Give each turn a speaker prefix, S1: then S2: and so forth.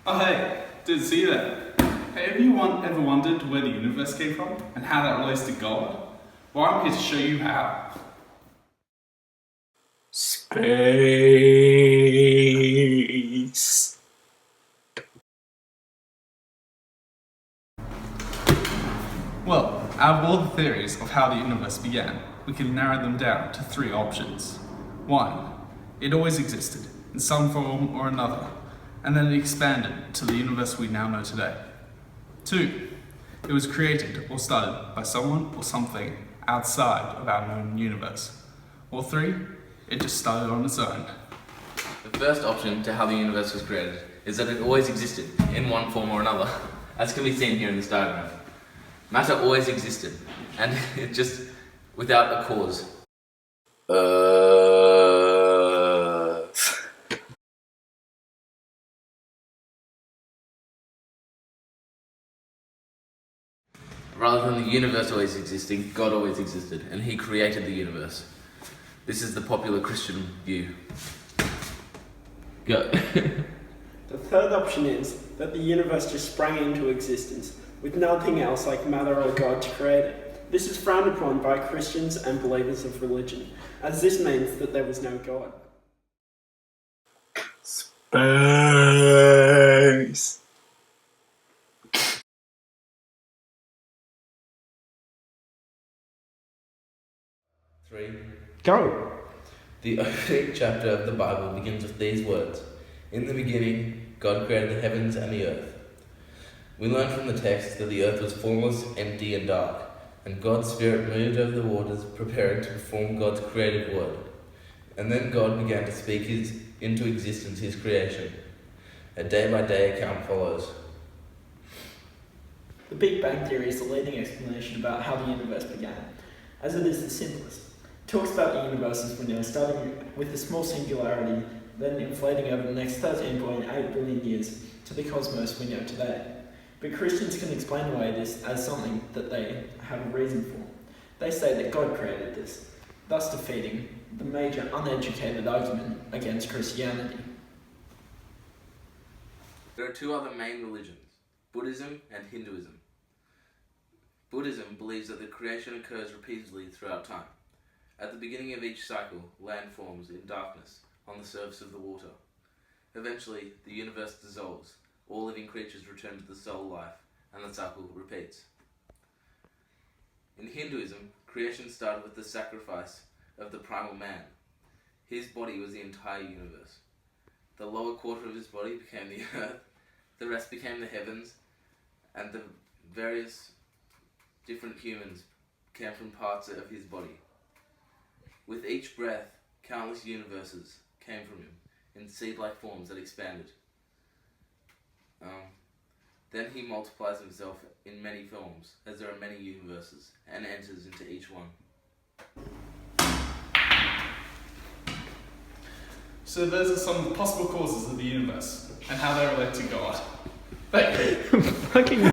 S1: Oh hey, didn't see that. Hey, have you ever wondered where the universe came from and how that relates to God? Well, I'm here to show you how.
S2: Space.
S1: Well, out of all the theories of how the universe began, we can narrow them down to three options. 1. It always existed, in some form or another, and then it expanded to the universe we now know today. 2. It was created or started by someone or something outside of our known universe. Or 3. It just started on its own.
S3: The first option to how the universe was created is that it always existed, in one form or another, as can be seen here in this diagram. Matter always existed, and it just without a cause. Rather than the universe always existing, God always existed, and He created the universe. This is the popular Christian view. Go.
S4: The third option is that the universe just sprang into existence, with nothing else like matter or God to create it. This is frowned upon by Christians and believers of religion, as this means that there was no God.
S2: Space.
S4: Go!
S3: The opening chapter of the Bible begins with these words: "In the beginning, God created the heavens and the earth." We learn from the text that the earth was formless, empty, and dark, and God's Spirit moved over the waters, preparing to perform God's creative word. And then God began to speak into existence His creation. A day-by-day account follows.
S4: The Big Bang Theory is the leading explanation about how the universe began, as it is the simplest. It talks about the universe as we know, starting with a small singularity, then inflating over the next 13.8 billion years to the cosmos we know today. But Christians can explain away this as something that they have a reason for. They say that God created this, thus defeating the major uneducated argument against Christianity.
S3: There are two other main religions, Buddhism and Hinduism. Buddhism believes that the creation occurs repeatedly throughout time. At the beginning of each cycle, land forms in darkness on the surface of the water. Eventually, the universe dissolves, all living creatures return to the soul life, and the cycle repeats. In Hinduism, creation started with the sacrifice of the primal man. His body was the entire universe. The lower quarter of his body became the earth, the rest became the heavens, and the various different humans came from parts of his body. With each breath, countless universes came from him, in seed-like forms that expanded. Then he multiplies himself in many forms, as there are many universes, and enters into each one.
S1: So those are some possible causes of the universe and how they relate to God. Thank you.
S4: Fucking